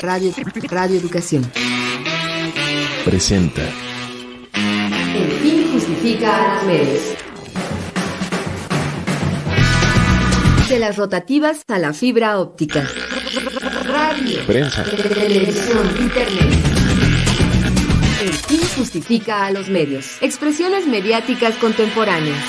Radio Educación presenta El fin justifica a los medios. De las rotativas a la fibra óptica. Radio, prensa, televisión, internet. El fin justifica a los medios. Expresiones mediáticas contemporáneas.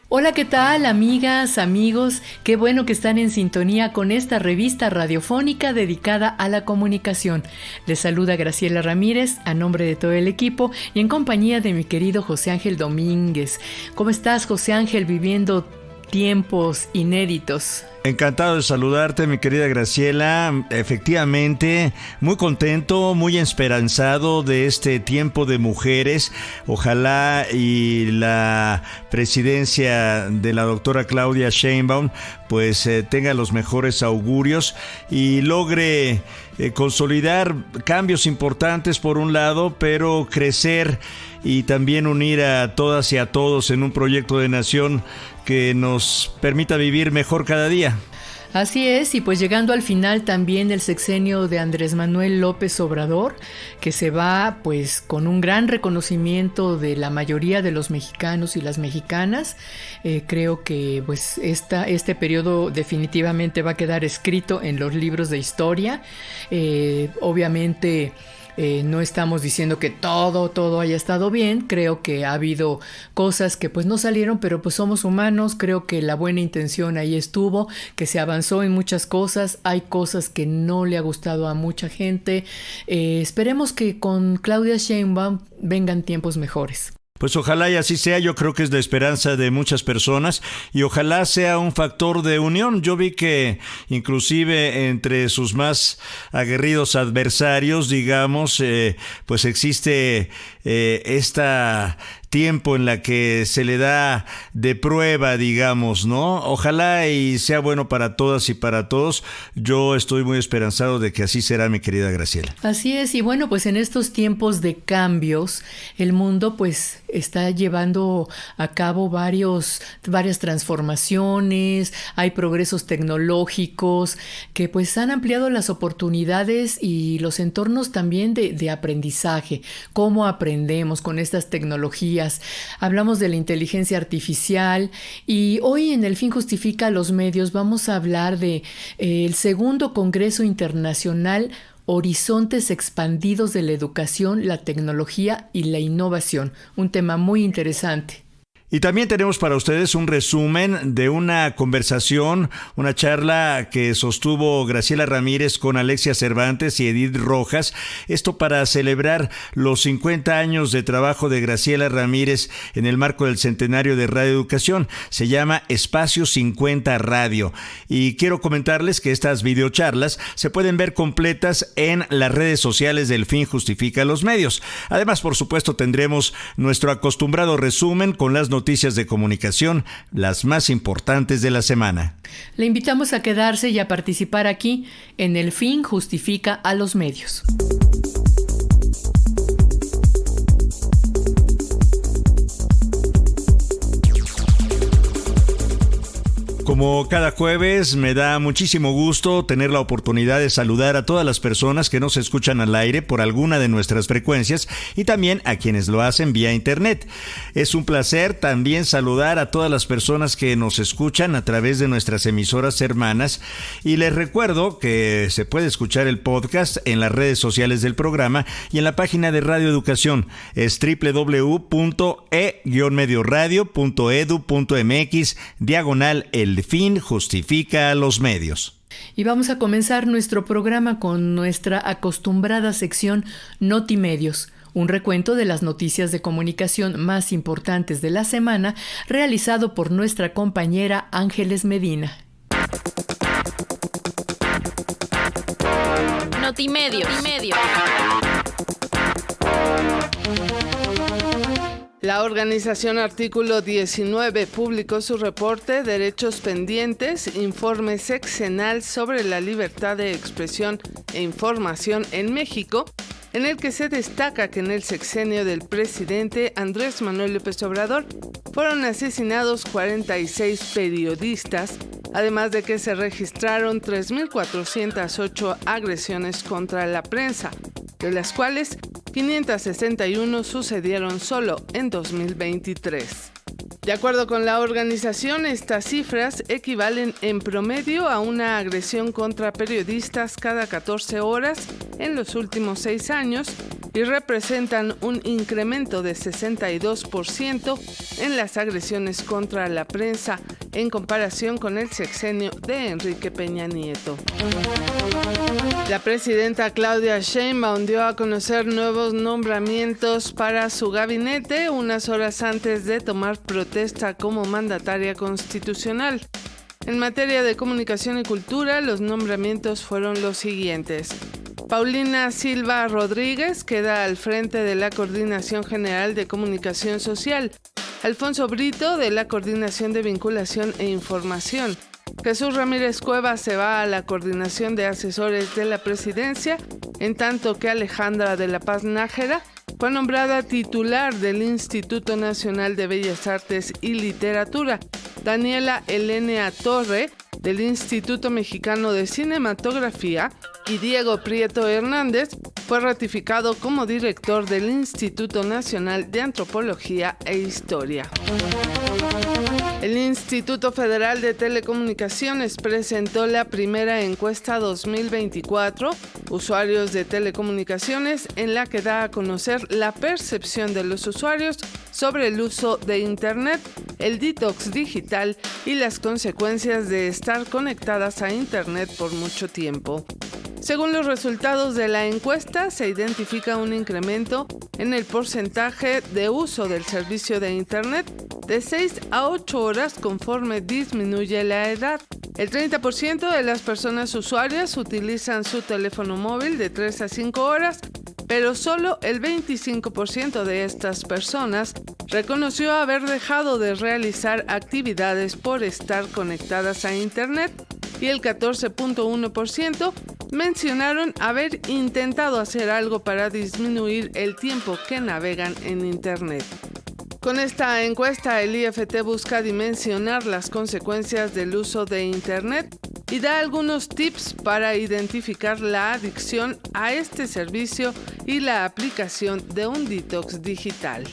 Hola, ¿qué tal, amigas, amigos? Qué bueno que están en sintonía con esta revista radiofónica dedicada a la comunicación. Les saluda Graciela Ramírez a nombre de todo el equipo y en compañía de mi querido José Ángel Domínguez. ¿Cómo estás, José Ángel, viviendo tiempos inéditos? Encantado de saludarte, mi querida Graciela. Efectivamente, muy contento, muy esperanzado de este tiempo de mujeres. Ojalá y la presidencia de la doctora Claudia Sheinbaum pues tenga los mejores augurios y logre consolidar cambios importantes por un lado, pero crecer y también unir a todas y a todos en un proyecto de nación que nos permita vivir mejor cada día. Así es, y pues llegando al final también del sexenio de Andrés Manuel López Obrador, que se va pues con un gran reconocimiento de la mayoría de los mexicanos y las mexicanas. Creo que pues este periodo definitivamente va a quedar escrito en los libros de historia. Obviamente no estamos diciendo que todo haya estado bien. Creo que ha habido cosas que pues no salieron, pero pues somos humanos. Creo que la buena intención ahí estuvo, que se avanzó en muchas cosas. Hay cosas que no le ha gustado a mucha gente. Esperemos que con Claudia Sheinbaum vengan tiempos mejores. Pues ojalá y así sea. Yo creo que es la esperanza de muchas personas y ojalá sea un factor de unión. Yo vi que inclusive entre sus más aguerridos adversarios, digamos, pues existe esta tiempo en la que se le da de prueba, digamos, ¿no? Ojalá y sea bueno para todas y para todos. Yo estoy muy esperanzado de que así será, mi querida Graciela. Así es, y bueno, pues en estos tiempos de cambios, el mundo pues está llevando a cabo varias transformaciones, hay progresos tecnológicos que pues han ampliado las oportunidades y los entornos también de aprendizaje. ¿Cómo aprendemos con estas tecnologías? Hablamos de la inteligencia artificial y hoy en El Fin Justifica a los Medios vamos a hablar de el segundo Congreso Internacional Horizontes Expandidos de la Educación, la Tecnología y la Innovación. Un tema muy interesante. Y también tenemos para ustedes un resumen de una conversación, una charla que sostuvo Graciela Ramírez con Alexia Cervantes y Edith Rojas. Esto para celebrar los 50 años de trabajo de Graciela Ramírez en el marco del centenario de Radio Educación. Se llama Espacio 50 Radio. Y quiero comentarles que estas videocharlas se pueden ver completas en las redes sociales del Fin Justifica los Medios. Además, por supuesto, tendremos nuestro acostumbrado resumen con las noticias de comunicación, las más importantes de la semana. Le invitamos a quedarse y a participar aquí en El Fin Justifica a los Medios. Como cada jueves, me da muchísimo gusto tener la oportunidad de saludar a todas las personas que nos escuchan al aire por alguna de nuestras frecuencias y también a quienes lo hacen vía internet. Es un placer también saludar a todas las personas que nos escuchan a través de nuestras emisoras hermanas y les recuerdo que se puede escuchar el podcast en las redes sociales del programa y en la página de Radio Educación. Es www.e-medioradio.edu.mx/El Fin Justifica a los Medios. Y vamos a comenzar nuestro programa con nuestra acostumbrada sección Notimedios, un recuento de las noticias de comunicación más importantes de la semana, realizado por nuestra compañera Ángeles Medina. Notimedios. La organización Artículo 19 publicó su reporte Derechos Pendientes, informe sexenal sobre la libertad de expresión e información en México, en el que se destaca que en el sexenio del presidente Andrés Manuel López Obrador fueron asesinados 46 periodistas, además de que se registraron 3.408 agresiones contra la prensa, de las cuales 561 sucedieron solo en 2023. De acuerdo con la organización, estas cifras equivalen en promedio a una agresión contra periodistas cada 14 horas en los últimos 6 años y representan un incremento de 62% en las agresiones contra la prensa en comparación con el sexenio de Enrique Peña Nieto. La presidenta Claudia Sheinbaum dio a conocer nuevos nombramientos para su gabinete unas horas antes de tomar protesta como mandataria constitucional. En materia de comunicación y cultura, los nombramientos fueron los siguientes. Paulina Silva Rodríguez queda al frente de la Coordinación General de Comunicación Social. Alfonso Brito de la Coordinación de Vinculación e Información. Jesús Ramírez Cuevas se va a la Coordinación de Asesores de la Presidencia, en tanto que Alejandra de la Paz Nájera fue nombrada titular del Instituto Nacional de Bellas Artes y Literatura. Daniela Elena Torre del Instituto Mexicano de Cinematografía y Diego Prieto Hernández fue ratificado como director del Instituto Nacional de Antropología e Historia. El Instituto Federal de Telecomunicaciones presentó la primera encuesta 2024, usuarios de telecomunicaciones, en la que da a conocer la percepción de los usuarios sobre el uso de Internet, el detox digital y las consecuencias de estar conectadas a Internet por mucho tiempo. Según los resultados de la encuesta, se identifica un incremento en el porcentaje de uso del servicio de Internet de 6 a 8 horas conforme disminuye la edad. El 30% de las personas usuarias utilizan su teléfono móvil de 3 a 5 horas, pero solo el 25% de estas personas reconoció haber dejado de realizar actividades por estar conectadas a Internet y el 14.1% mencionaron haber intentado hacer algo para disminuir el tiempo que navegan en Internet. Con esta encuesta, el IFT busca dimensionar las consecuencias del uso de Internet y da algunos tips para identificar la adicción a este servicio y la aplicación de un detox digital.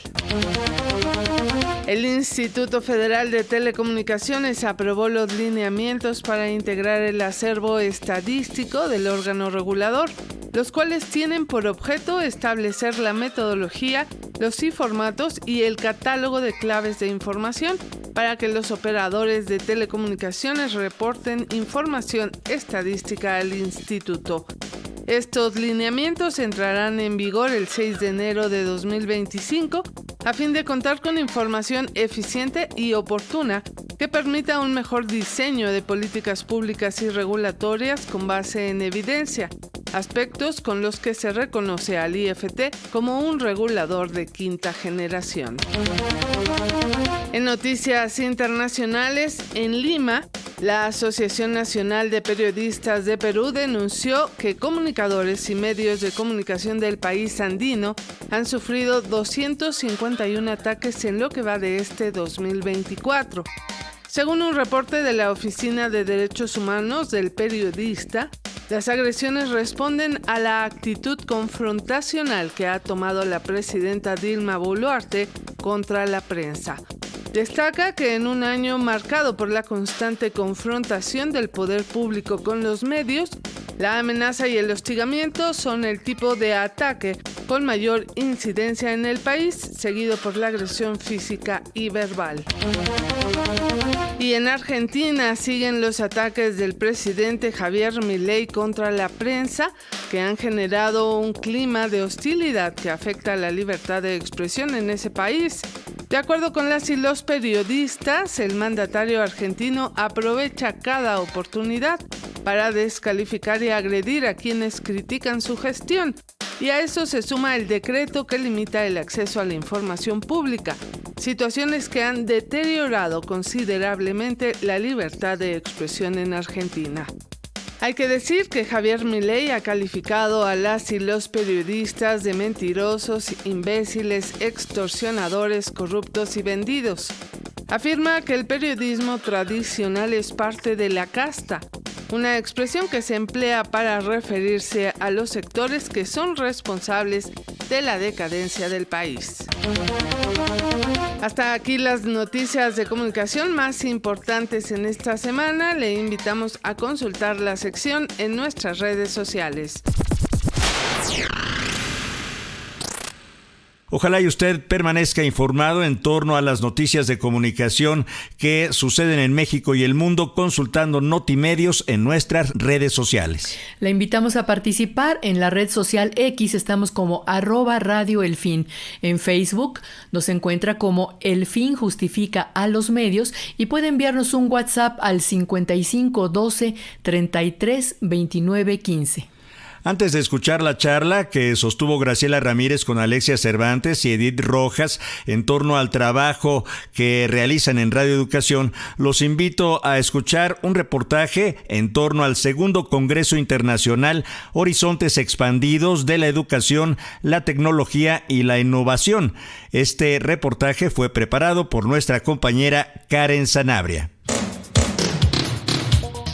El Instituto Federal de Telecomunicaciones aprobó los lineamientos para integrar el acervo estadístico del órgano regulador, los cuales tienen por objeto establecer la metodología, los formatos y el catálogo de claves de información para que los operadores de telecomunicaciones reporten información estadística al instituto. Estos lineamientos entrarán en vigor el 6 de enero de 2025 a fin de contar con información eficiente y oportuna que permita un mejor diseño de políticas públicas y regulatorias con base en evidencia, aspectos con los que se reconoce al IFT como un regulador de quinta generación. En noticias internacionales, en Lima, la Asociación Nacional de Periodistas de Perú denunció que comunicadores y medios de comunicación del país andino han sufrido 251 ataques en lo que va de este 2024. Según un reporte de la Oficina de Derechos Humanos del Periodista, las agresiones responden a la actitud confrontacional que ha tomado la presidenta Dilma Boluarte contra la prensa. Destaca que en un año marcado por la constante confrontación del poder público con los medios, la amenaza y el hostigamiento son el tipo de ataque con mayor incidencia en el país, seguido por la agresión física y verbal. Y en Argentina siguen los ataques del presidente Javier Milei contra la prensa, que han generado un clima de hostilidad que afecta a la libertad de expresión en ese país. De acuerdo con las y los periodistas, el mandatario argentino aprovecha cada oportunidad para descalificar y agredir a quienes critican su gestión. Y a eso se suma el decreto que limita el acceso a la información pública, situaciones que han deteriorado considerablemente la libertad de expresión en Argentina. Hay que decir que Javier Milei ha calificado a las y los periodistas de mentirosos, imbéciles, extorsionadores, corruptos y vendidos. Afirma que el periodismo tradicional es parte de la casta, una expresión que se emplea para referirse a los sectores que son responsables de la decadencia del país. Hasta aquí las noticias de comunicación más importantes en esta semana. Le invitamos a consultar la sección en nuestras redes sociales. Ojalá y usted permanezca informado en torno a las noticias de comunicación que suceden en México y el mundo consultando Notimedios en nuestras redes sociales. La invitamos a participar en la red social X, estamos como @radioelfin. En Facebook nos encuentra como El Fin Justifica a los Medios y puede enviarnos un WhatsApp al 55 12 33 29 15. Antes de escuchar la charla que sostuvo Graciela Ramírez con Alexia Cervantes y Edith Rojas en torno al trabajo que realizan en Radio Educación, los invito a escuchar un reportaje en torno al segundo Congreso Internacional Horizontes Expandidos de la Educación, la Tecnología y la Innovación. Este reportaje fue preparado por nuestra compañera Karen Sanabria.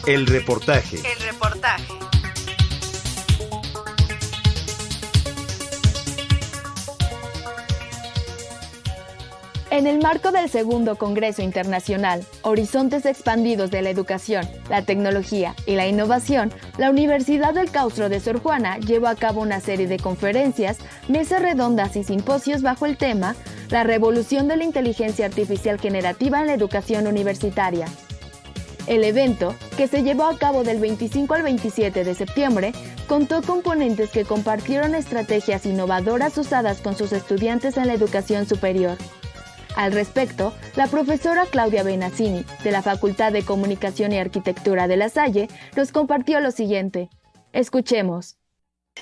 El reportaje. En el marco del segundo Congreso Internacional Horizontes Expandidos de la Educación, la Tecnología y la Innovación, la Universidad del Claustro de Sor Juana llevó a cabo una serie de conferencias, mesas redondas y simposios bajo el tema La revolución de la inteligencia artificial generativa en la educación universitaria. El evento, que se llevó a cabo del 25 al 27 de septiembre, contó con ponentes que compartieron estrategias innovadoras usadas con sus estudiantes en la educación superior. Al respecto, la profesora Claudia Benazzini, de la Facultad de Comunicación y Arquitectura de La Salle, nos compartió lo siguiente. Escuchemos.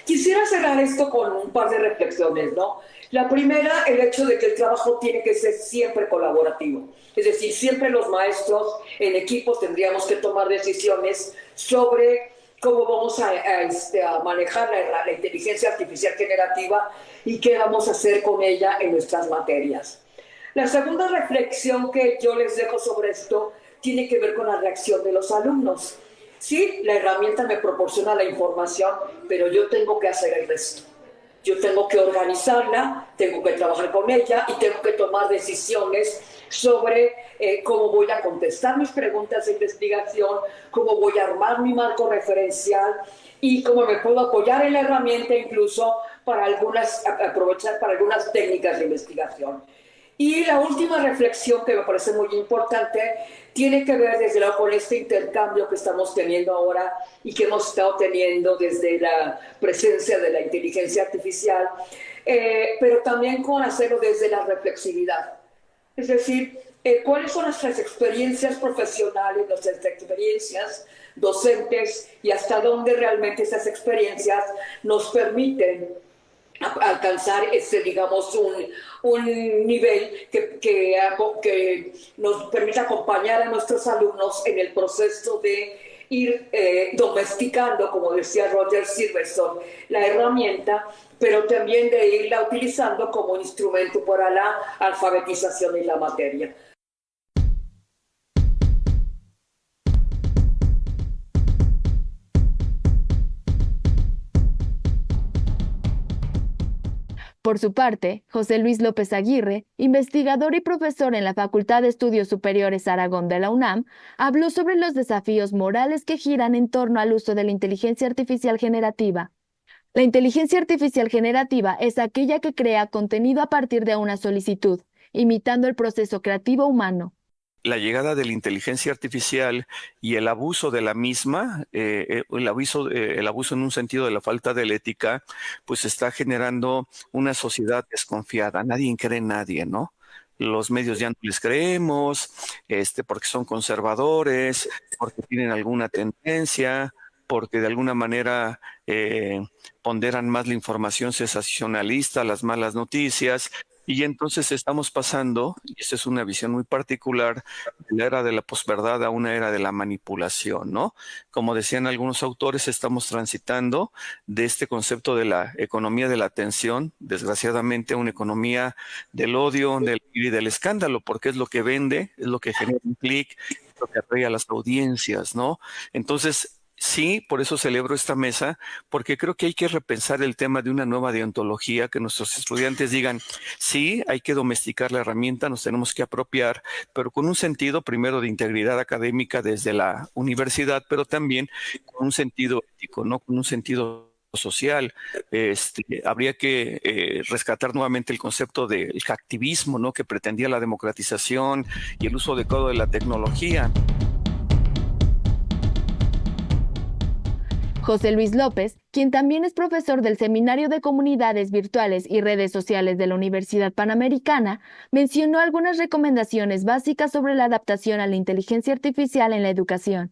Quisiera cerrar esto con un par de reflexiones, ¿no? La primera, el hecho de que el trabajo tiene que ser siempre colaborativo. Es decir, siempre los maestros en equipos tendríamos que tomar decisiones sobre cómo vamos a manejar la inteligencia artificial generativa y qué vamos a hacer con ella en nuestras materias. La segunda reflexión que yo les dejo sobre esto tiene que ver con la reacción de los alumnos. Sí, la herramienta me proporciona la información, pero yo tengo que hacer el resto. Yo tengo que organizarla, tengo que trabajar con ella y tengo que tomar decisiones sobre cómo voy a contestar mis preguntas de investigación, cómo voy a armar mi marco referencial y cómo me puedo apoyar en la herramienta incluso para aprovechar para algunas técnicas de investigación. Y la última reflexión que me parece muy importante tiene que ver desde luego con este intercambio que estamos teniendo ahora y que hemos estado teniendo desde la presencia de la inteligencia artificial, pero también con hacerlo desde la reflexividad. Es decir, cuáles son nuestras experiencias profesionales, nuestras experiencias docentes y hasta dónde realmente esas experiencias nos permiten alcanzar digamos, un nivel que nos permita acompañar a nuestros alumnos en el proceso de ir domesticando, como decía Roger Silverson, la herramienta, pero también de irla utilizando como instrumento para la alfabetización en la materia. Por su parte, José Luis López Aguirre, investigador y profesor en la Facultad de Estudios Superiores Aragón de la UNAM, habló sobre los desafíos morales que giran en torno al uso de la inteligencia artificial generativa. La inteligencia artificial generativa es aquella que crea contenido a partir de una solicitud, imitando el proceso creativo humano. La llegada de la inteligencia artificial y el abuso de la misma, el abuso en un sentido de la falta de la ética, pues está generando una sociedad desconfiada. Nadie cree en nadie, ¿no? Los medios ya no les creemos, porque son conservadores, porque tienen alguna tendencia, porque de alguna manera ponderan más la información sensacionalista, las malas noticias. Y entonces estamos pasando, y esta es una visión muy particular, de la era de la posverdad a una era de la manipulación, ¿no? Como decían algunos autores, estamos transitando de este concepto de la economía de la atención, desgraciadamente, a una economía del odio y del escándalo, porque es lo que vende, es lo que genera un clic, es lo que atrae a las audiencias, ¿no? Entonces, sí, por eso celebro esta mesa, porque creo que hay que repensar el tema de una nueva deontología, que nuestros estudiantes digan, sí, hay que domesticar la herramienta, nos tenemos que apropiar, pero con un sentido primero de integridad académica desde la universidad, pero también con un sentido ético, ¿no? Con un sentido social. Habría que rescatar nuevamente el concepto del hacktivismo, ¿no? Que pretendía la democratización y el uso adecuado de la tecnología. José Luis López, quien también es profesor del Seminario de Comunidades Virtuales y Redes Sociales de la Universidad Panamericana, mencionó algunas recomendaciones básicas sobre la adaptación a la inteligencia artificial en la educación.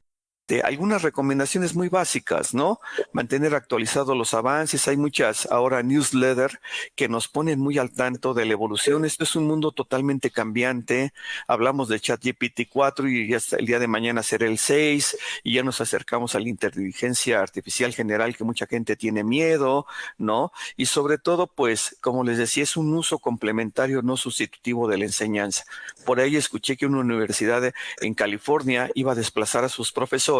Algunas recomendaciones muy básicas, ¿no? Mantener actualizados los avances. Hay muchas ahora newsletters que nos ponen muy al tanto de la evolución. Esto es un mundo totalmente cambiante. Hablamos de ChatGPT 4 y hasta el día de mañana será el 6 y ya nos acercamos a la inteligencia artificial general que mucha gente tiene miedo, ¿no? Y sobre todo, pues, como les decía, es un uso complementario, no sustitutivo de la enseñanza. Por ahí escuché que una universidad en California iba a desplazar a sus profesores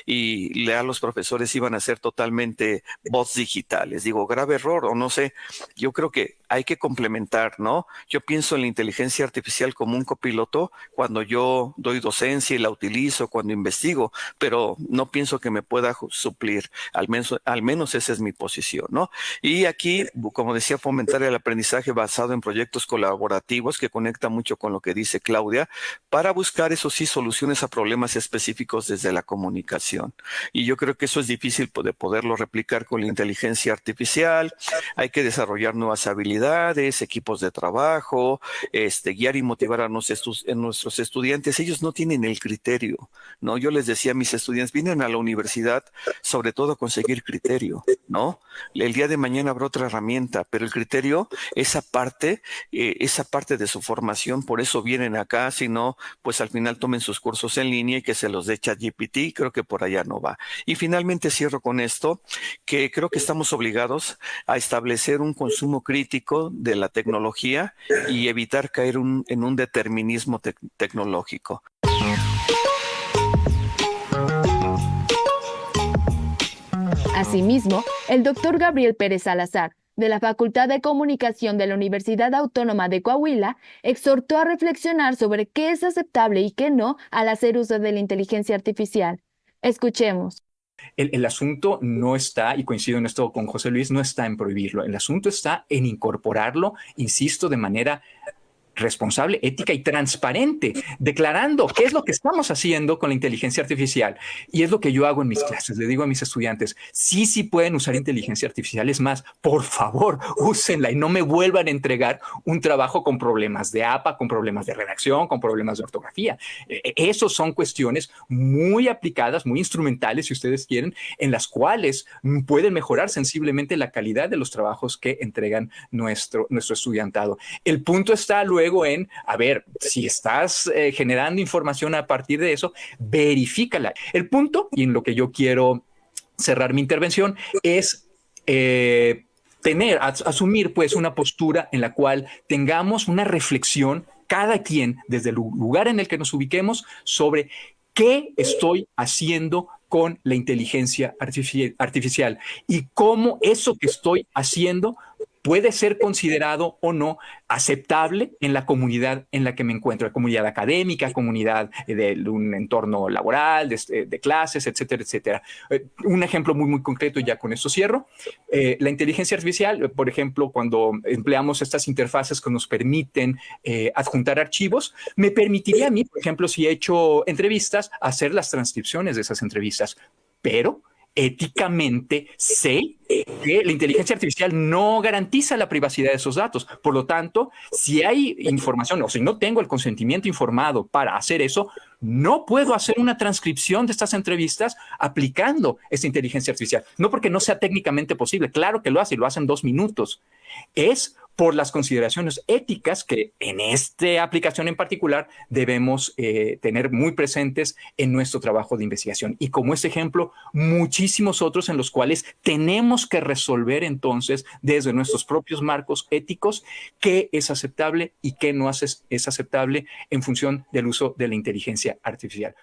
y los profesores iban a ser totalmente bots digitales. Digo, grave error o no sé. Yo creo que hay que complementar, ¿no? Yo pienso en la inteligencia artificial como un copiloto cuando yo doy docencia y la utilizo, cuando investigo, pero no pienso que me pueda suplir. Al menos esa es mi posición, ¿no? Y aquí, como decía, fomentar el aprendizaje basado en proyectos colaborativos que conecta mucho con lo que dice Claudia, para buscar, eso sí, soluciones a problemas específicos desde la comunicación. Y yo creo que eso es difícil de poderlo replicar con la inteligencia artificial. Hay que desarrollar nuevas habilidades, equipos de trabajo, guiar y motivar a nuestros estudiantes. Ellos no tienen el criterio, ¿no? Yo les decía a mis estudiantes, vienen a la universidad sobre todo a conseguir criterio, ¿no? El día de mañana habrá otra herramienta, pero el criterio, esa parte de su formación, por eso vienen acá, si no, pues al final tomen sus cursos en línea y que se los dé ChatGPT. Creo que por allá no va. Y finalmente cierro con esto, que creo que estamos obligados a establecer un consumo crítico de la tecnología y evitar caer en un determinismo tecnológico. Asimismo, el doctor Gabriel Pérez Salazar, de la Facultad de Comunicación de la Universidad Autónoma de Coahuila, exhortó a reflexionar sobre qué es aceptable y qué no al hacer uso de la inteligencia artificial. Escuchemos. El asunto no está, y coincido en esto con José Luis, no está en prohibirlo. El asunto está en incorporarlo, insisto, de manera responsable, ética y transparente, declarando qué es lo que estamos haciendo con la inteligencia artificial. Y es lo que yo hago en mis clases. Le digo a mis estudiantes, sí pueden usar inteligencia artificial. Es más, por favor, úsenla y no me vuelvan a entregar un trabajo con problemas de APA, con problemas de redacción, con problemas de ortografía. Esos son cuestiones muy aplicadas, muy instrumentales, si ustedes quieren, en las cuales pueden mejorar sensiblemente la calidad de los trabajos que entregan nuestro estudiantado. El punto está luego en, a ver, si estás generando información a partir de eso, verifícala. El punto, y en lo que yo quiero cerrar mi intervención, es asumir pues una postura en la cual tengamos una reflexión, cada quien desde el lugar en el que nos ubiquemos, sobre qué estoy haciendo con la inteligencia artificial y cómo eso que estoy haciendo puede ser considerado o no aceptable en la comunidad en la que me encuentro, la comunidad académica, comunidad de un entorno laboral, de clases, etcétera, etcétera. Un ejemplo muy concreto, y ya con esto cierro. La inteligencia artificial, por ejemplo, cuando empleamos estas interfaces que nos permiten adjuntar archivos, me permitiría a mí, por ejemplo, si he hecho entrevistas, hacer las transcripciones de esas entrevistas, pero éticamente sé que la inteligencia artificial no garantiza la privacidad de esos datos. Por lo tanto, si hay información o si no tengo el consentimiento informado para hacer eso, no puedo hacer una transcripción de estas entrevistas aplicando esta inteligencia artificial. No porque no sea técnicamente posible, claro que lo hace y lo hace en 2 minutos. Es por las consideraciones éticas que en esta aplicación en particular debemos tener muy presentes en nuestro trabajo de investigación. Y como este ejemplo, muchísimos otros en los cuales tenemos que resolver entonces desde nuestros propios marcos éticos qué es aceptable y qué no es aceptable en función del uso de la inteligencia artificial.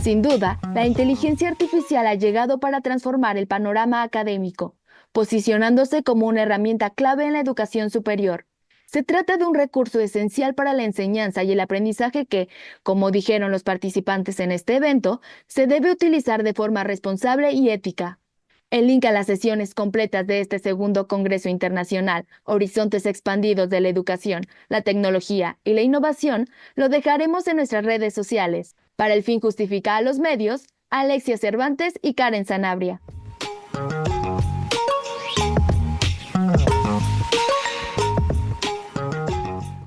Sin duda, la inteligencia artificial ha llegado para transformar el panorama académico, posicionándose como una herramienta clave en la educación superior. Se trata de un recurso esencial para la enseñanza y el aprendizaje que, como dijeron los participantes en este evento, se debe utilizar de forma responsable y ética. El link a las sesiones completas de este segundo Congreso Internacional, Horizontes Expandidos de la Educación, la Tecnología y la Innovación, lo dejaremos en nuestras redes sociales. Para El Fin Justifica a los Medios, Alexia Cervantes y Karen Sanabria.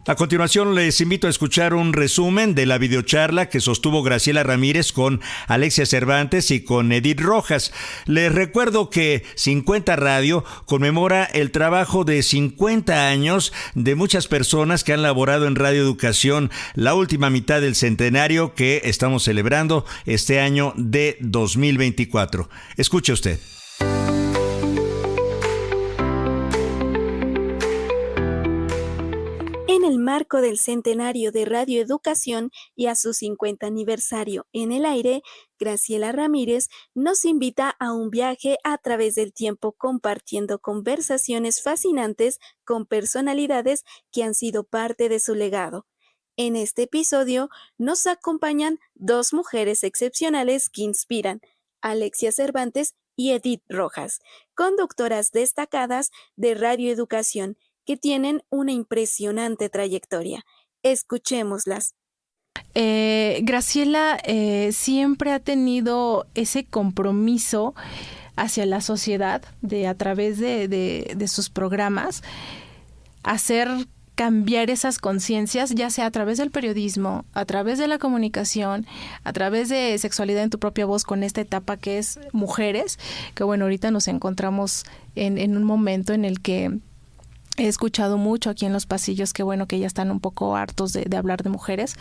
A continuación les invito a escuchar un resumen de la videocharla que sostuvo Graciela Ramírez con Alexia Cervantes y con Edith Rojas. Les recuerdo que 50 Radio conmemora el trabajo de 50 años de muchas personas que han laborado en Radio Educación, la última mitad del centenario que estamos celebrando este año de 2024. Escuche usted. En el marco del centenario de Radio Educación y a su 50 aniversario en el aire, Graciela Ramírez nos invita a un viaje a través del tiempo compartiendo conversaciones fascinantes con personalidades que han sido parte de su legado. En este episodio nos acompañan dos mujeres excepcionales que inspiran, Alexia Cervantes y Edith Rojas, conductoras destacadas de Radio Educación, que tienen una impresionante trayectoria. Escuchémoslas. Graciela siempre ha tenido ese compromiso hacia la sociedad a través de sus programas, hacer cambiar esas conciencias, ya sea a través del periodismo, a través de la comunicación, a través de Sexualidad en tu propia voz con esta etapa que es Mujeres, que bueno, ahorita nos encontramos en un momento en el que he escuchado mucho aquí en los pasillos que bueno, que ya están un poco hartos de hablar de mujeres,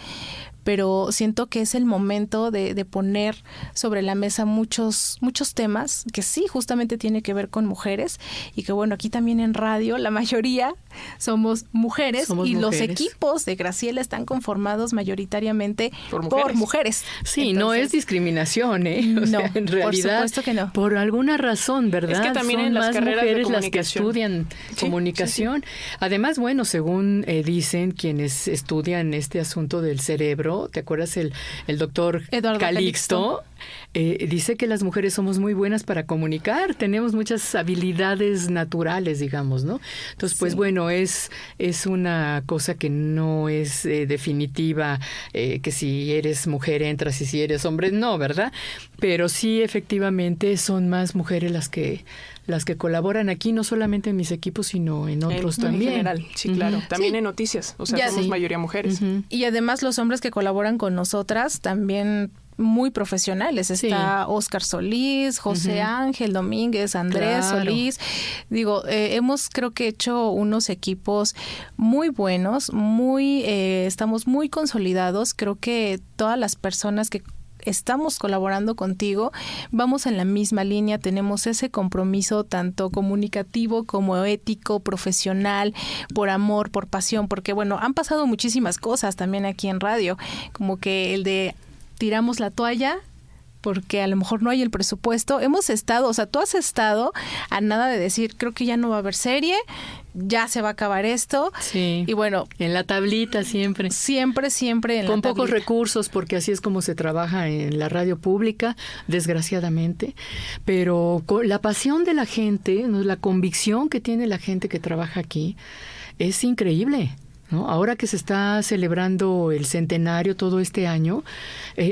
pero siento que es el momento de poner sobre la mesa muchos temas que sí, justamente tiene que ver con mujeres y que bueno, aquí también en radio la mayoría somos mujeres y los equipos de Graciela están conformados mayoritariamente por mujeres. Sí, entonces, no es discriminación, ¿eh? O sea, en realidad, por supuesto que no. Por alguna razón, ¿verdad? Es que también son en las más carreras mujeres de las que estudian comunicación. Sí. Además, bueno, según dicen quienes estudian este asunto del cerebro, ¿te acuerdas el doctor Calixto? Dice que las mujeres somos muy buenas para comunicar, tenemos muchas habilidades naturales, digamos, ¿no? Entonces, pues bueno, es una cosa que no es definitiva, que si eres mujer entras y si eres hombre no, ¿verdad? Pero sí, efectivamente, son más mujeres las que colaboran aquí, no solamente en mis equipos, sino en otros también. En general, sí, claro. También en noticias, o sea, somos mayoría mujeres. Y además los hombres que colaboran con nosotras también muy profesionales. Está Óscar Solís, José Ángel Domínguez, Andrés Solís. Digo, hemos creo que hecho unos equipos muy buenos, estamos muy consolidados. Creo que todas las personas que estamos colaborando contigo, vamos en la misma línea, tenemos ese compromiso tanto comunicativo como ético, profesional, por amor, por pasión, porque bueno, han pasado muchísimas cosas también aquí en radio, como que el de tiramos la toalla porque a lo mejor no hay el presupuesto. Hemos estado, o sea, tú has estado a nada de decir, creo que ya no va a haber serie, ya se va a acabar esto. Sí. Y bueno, en la tablita siempre. Siempre en con pocos recursos, porque así es como se trabaja en la radio pública, desgraciadamente. Pero con la pasión de la gente, la convicción que tiene la gente que trabaja aquí, es increíble. ¿no? Ahora que se está celebrando el centenario todo este año,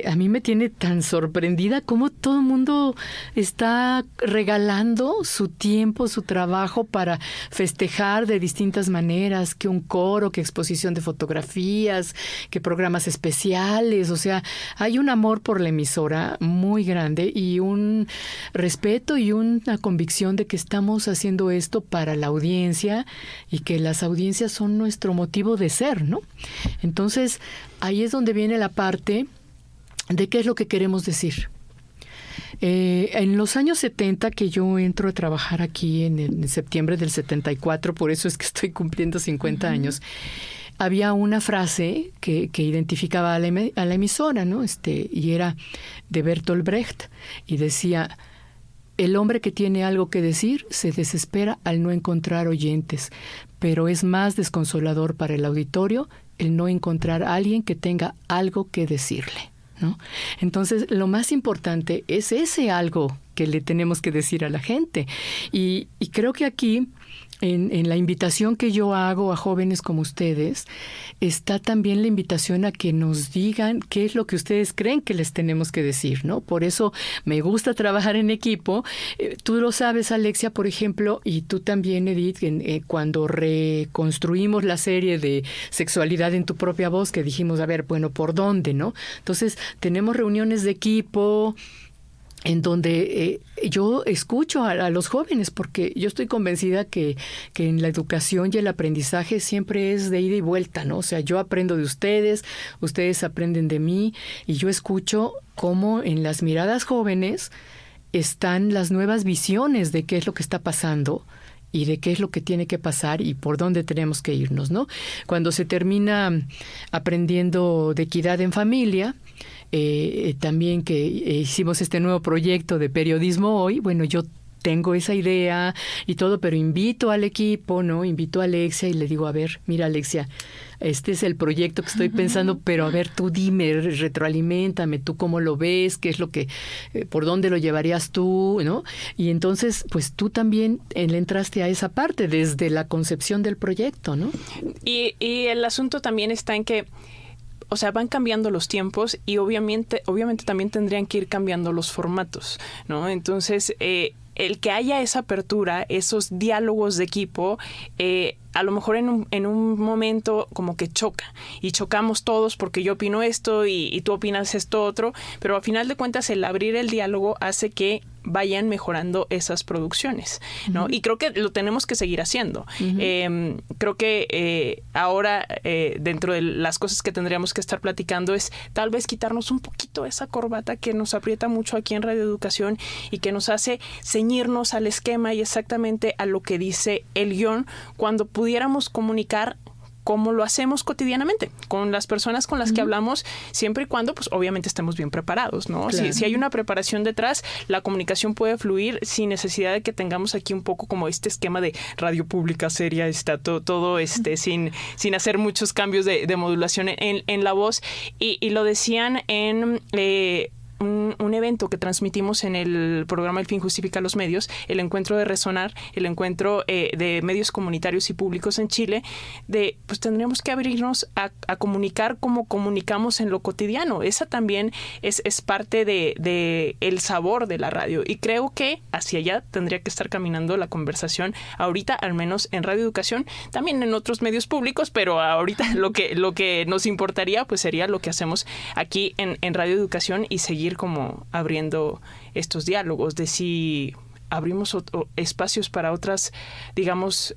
a mí me tiene tan sorprendida cómo todo el mundo está regalando su tiempo, su trabajo para festejar de distintas maneras, que un coro, que exposición de fotografías, que programas especiales. O sea, hay un amor por la emisora muy grande y un respeto y una convicción de que estamos haciendo esto para la audiencia y que las audiencias son nuestro motivo de ser, ¿no? Entonces, ahí es donde viene la parte de qué es lo que queremos decir. En los años 70, que yo entro a trabajar aquí en septiembre del 74, por eso es que estoy cumpliendo 50 años, había una frase que identificaba a la emisora, ¿no? Y era de Bertolt Brecht, y decía: el hombre que tiene algo que decir se desespera al no encontrar oyentes, pero es más desconsolador para el auditorio el no encontrar a alguien que tenga algo que decirle, ¿no? Entonces, lo más importante es ese algo que le tenemos que decir a la gente. Y creo que aquí, en la invitación que yo hago a jóvenes como ustedes, está también la invitación a que nos digan qué es lo que ustedes creen que les tenemos que decir, ¿no? Por eso me gusta trabajar en equipo. Tú lo sabes, Alexia, por ejemplo, y tú también, Edith, cuando reconstruimos la serie de Sexualidad en tu propia voz, que dijimos, a ver, bueno, ¿por dónde, no? Entonces, tenemos reuniones de equipo en donde yo escucho a los jóvenes, porque yo estoy convencida que en la educación y el aprendizaje siempre es de ida y vuelta, ¿no? O sea, yo aprendo de ustedes, ustedes aprenden de mí, y yo escucho cómo en las miradas jóvenes están las nuevas visiones de qué es lo que está pasando y de qué es lo que tiene que pasar y por dónde tenemos que irnos, ¿no? Cuando se termina aprendiendo de equidad en familia, también que hicimos este nuevo proyecto de periodismo hoy, bueno, yo tengo esa idea y todo, pero invito al equipo, ¿no? Invito a Alexia y le digo, a ver, mira, Alexia, este es el proyecto que estoy pensando, pero a ver, tú dime, retroaliméntame, tú cómo lo ves, qué es lo que, por dónde lo llevarías tú, ¿no? Y entonces, pues tú también le entraste a esa parte desde la concepción del proyecto, ¿no? Y el asunto también está en que, o sea, van cambiando los tiempos y obviamente también tendrían que ir cambiando los formatos, ¿no? Entonces, el que haya esa apertura, esos diálogos de equipo, a lo mejor en un momento como que choca y chocamos todos porque yo opino esto y tú opinas esto otro, pero a final de cuentas el abrir el diálogo hace que vayan mejorando esas producciones, ¿no? Y creo que lo tenemos que seguir haciendo. Creo que ahora dentro de las cosas que tendríamos que estar platicando es tal vez quitarnos un poquito esa corbata que nos aprieta mucho aquí en Radio Educación y que nos hace ceñirnos al esquema y exactamente a lo que dice el guión, cuando pudiéramos comunicar como lo hacemos cotidianamente con las personas con las que hablamos, siempre y cuando, pues obviamente estemos bien preparados, ¿no? Claro. Si hay una preparación detrás, la comunicación puede fluir sin necesidad de que tengamos aquí un poco como este esquema de radio pública seria, está todo sin hacer muchos cambios de modulación en la voz. Y lo decían en un evento que transmitimos en el programa El fin justifica los medios, el encuentro de Resonar, el encuentro de medios comunitarios y públicos en Chile, pues tendríamos que abrirnos a comunicar como comunicamos en lo cotidiano. Esa también es parte de el sabor de la radio, y creo que hacia allá tendría que estar caminando la conversación ahorita, al menos en Radio Educación, también en otros medios públicos, pero ahorita lo que nos importaría pues sería lo que hacemos aquí en Radio Educación, y seguir como abriendo estos diálogos de si abrimos espacios para otras, digamos,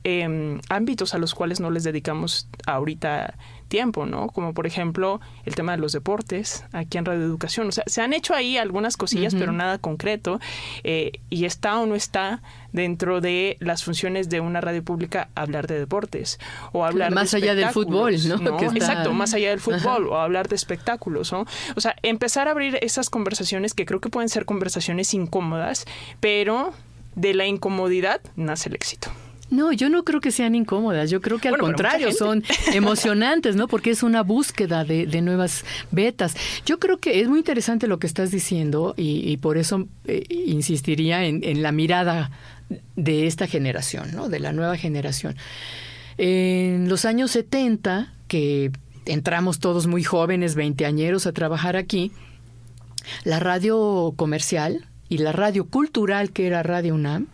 ámbitos a los cuales no les dedicamos ahorita tiempo, ¿no? Como por ejemplo el tema de los deportes aquí en Radio Educación. O sea, se han hecho ahí algunas cosillas, pero nada concreto, y está o no está dentro de las funciones de una radio pública hablar de deportes o hablar más de allá del fútbol, ¿no? Que está... Exacto, más allá del fútbol. Ajá. O hablar de espectáculos, ¿no? O sea, empezar a abrir esas conversaciones que creo que pueden ser conversaciones incómodas, pero de la incomodidad nace el éxito. No, yo no creo que sean incómodas, yo creo que al contrario son emocionantes, ¿no? Porque es una búsqueda de nuevas vetas. Yo creo que es muy interesante lo que estás diciendo, y por eso insistiría en la mirada de esta generación, ¿no? De la nueva generación. En los años 70, que entramos todos muy jóvenes, veinteañeros, a trabajar aquí, la radio comercial y la radio cultural, que era Radio UNAM,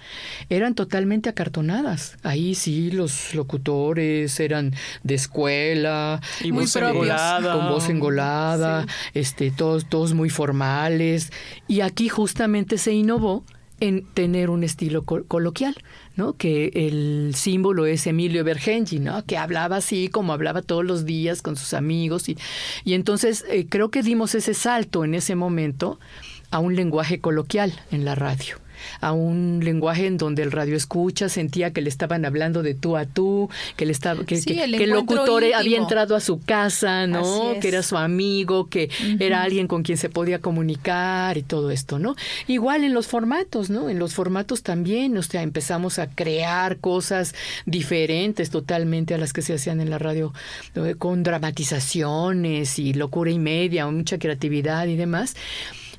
eran totalmente acartonadas. Ahí sí los locutores eran de escuela, y voz engolada, con voz engolada, sí. Todos muy formales. Y aquí justamente se innovó en tener un estilo coloquial, ¿no? Que el símbolo es Emilio Bergenji, ¿no? Que hablaba así como hablaba todos los días con sus amigos. Y entonces creo que dimos ese salto en ese momento a un lenguaje coloquial en la radio, a un lenguaje en donde el radioescucha sentía que le estaban hablando de tú a tú, que el locutor íntimo había entrado a su casa, ¿no? Que era su amigo, que era alguien con quien se podía comunicar y todo esto, ¿no? Igual en los formatos, ¿no? En los formatos también, o sea, empezamos a crear cosas diferentes totalmente a las que se hacían en la radio, con dramatizaciones y locura y media, mucha creatividad y demás.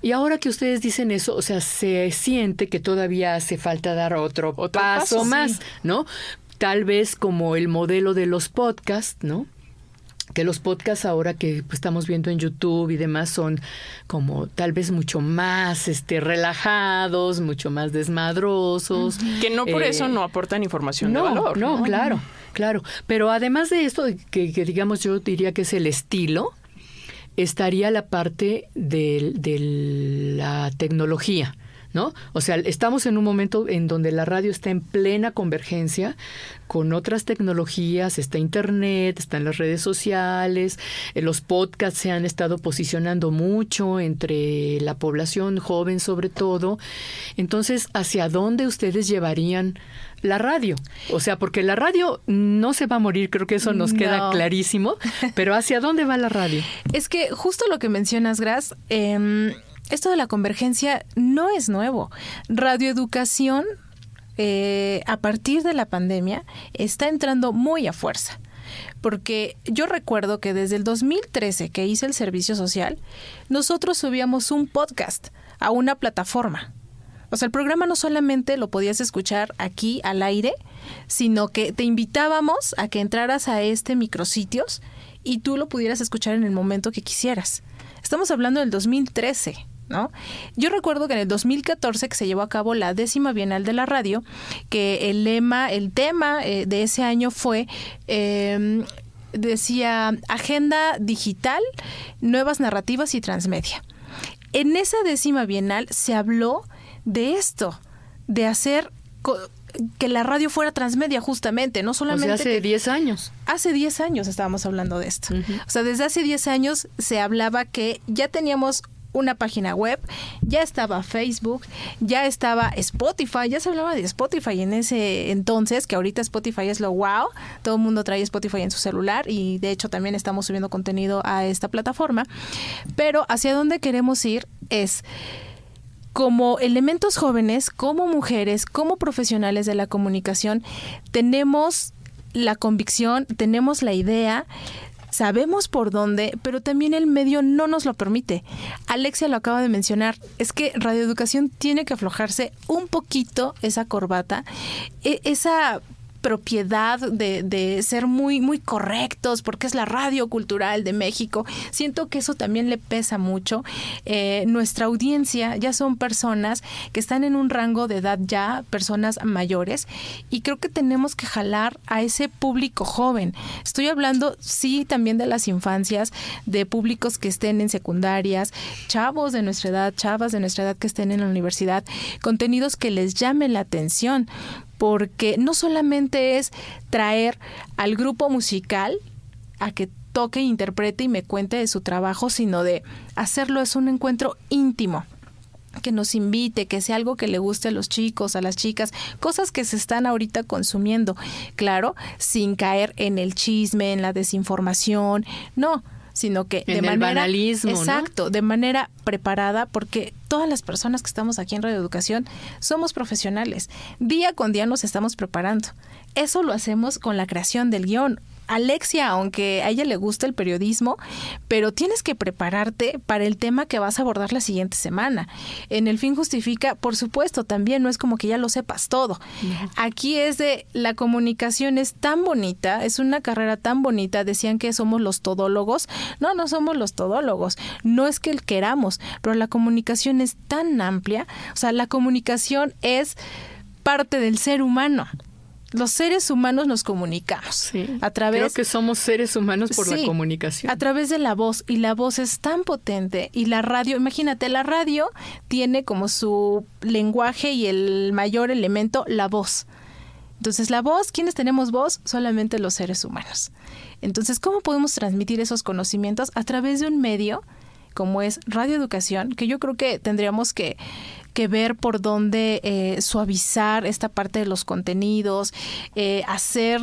Y ahora que ustedes dicen eso, o sea, se siente que todavía hace falta dar otro paso más, sí, ¿no? Tal vez como el modelo de los podcasts, ¿no? Que los podcasts ahora que estamos viendo en YouTube y demás son como tal vez mucho más relajados, mucho más desmadrosos. Que no por eso no aportan información de valor. No, claro. Pero además de esto, que digamos yo diría que es el estilo, estaría la parte de la tecnología, ¿no? O sea, estamos en un momento en donde la radio está en plena convergencia con otras tecnologías, está Internet, están las redes sociales, los podcasts se han estado posicionando mucho entre la población joven sobre todo. Entonces, ¿hacia dónde ustedes llevarían la radio? O sea, porque la radio no se va a morir, creo que eso nos queda clarísimo, pero ¿hacia dónde va la radio? Es que justo lo que mencionas, Gras, esto de la convergencia no es nuevo. Radioeducación, a partir de la pandemia, está entrando muy a fuerza. Porque yo recuerdo que desde el 2013 que hice el servicio social, nosotros subíamos un podcast a una plataforma. O sea, el programa no solamente lo podías escuchar aquí al aire, sino que te invitábamos a que entraras a micrositios y tú lo pudieras escuchar en el momento que quisieras. Estamos hablando del 2013, ¿no? Yo recuerdo que en el 2014 que se llevó a cabo la 10ª Bienal de la Radio, que el tema de ese año fue, decía, Agenda Digital, Nuevas Narrativas y Transmedia. En esa 10ª Bienal se habló de esto, de hacer que la radio fuera transmedia justamente, no solamente... O sea, hace 10 años. Hace 10 años estábamos hablando de esto. O sea, desde hace 10 años se hablaba que ya teníamos una página web, ya estaba Facebook, ya estaba Spotify, ya se hablaba de Spotify en ese entonces, que ahorita Spotify es lo wow, todo el mundo trae Spotify en su celular y de hecho también estamos subiendo contenido a esta plataforma, pero hacia dónde queremos ir es... Como elementos jóvenes, como mujeres, como profesionales de la comunicación, tenemos la convicción, tenemos la idea, sabemos por dónde, pero también el medio no nos lo permite. Alexia lo acaba de mencionar, es que Radioeducación tiene que aflojarse un poquito esa corbata, esa propiedad de ser muy, muy correctos, porque es la radio cultural de México. Siento que eso también le pesa mucho. Nuestra audiencia ya son personas que están en un rango de edad ya, personas mayores, y creo que tenemos que jalar a ese público joven. Estoy hablando, sí, también de las infancias, de públicos que estén en secundarias, chavos de nuestra edad, chavas de nuestra edad que estén en la universidad, contenidos que les llamen la atención, porque no solamente es traer al grupo musical a que toque, interprete y me cuente de su trabajo, sino de hacerlo es un encuentro íntimo, que nos invite, que sea algo que le guste a los chicos, a las chicas, cosas que se están ahorita consumiendo, claro, sin caer en el chisme, en la desinformación, no, sino que de manera, banalismo, exacto, ¿no? De manera preparada, porque todas las personas que estamos aquí en Radioeducación somos profesionales. Día con día nos estamos preparando. Eso lo hacemos con la creación del guión. Alexia, aunque a ella le gusta el periodismo, pero tienes que prepararte para el tema que vas a abordar la siguiente semana. En El Fin Justifica, por supuesto, también no es como que ya lo sepas todo. Aquí es de la comunicación es tan bonita, es una carrera tan bonita, decían que somos los todólogos. No, no somos los todólogos, no es que queramos, pero la comunicación es tan amplia, o sea, la comunicación es parte del ser humano. Los seres humanos nos comunicamos. Sí, a través, creo que somos seres humanos por la comunicación. A través de la voz, y la voz es tan potente, y la radio, imagínate, la radio tiene como su lenguaje y el mayor elemento, la voz. Entonces, la voz, ¿quiénes tenemos voz? Solamente los seres humanos. Entonces, ¿cómo podemos transmitir esos conocimientos? A través de un medio como es Radio Educación, que yo creo que tendríamos que ver por dónde suavizar esta parte de los contenidos, hacer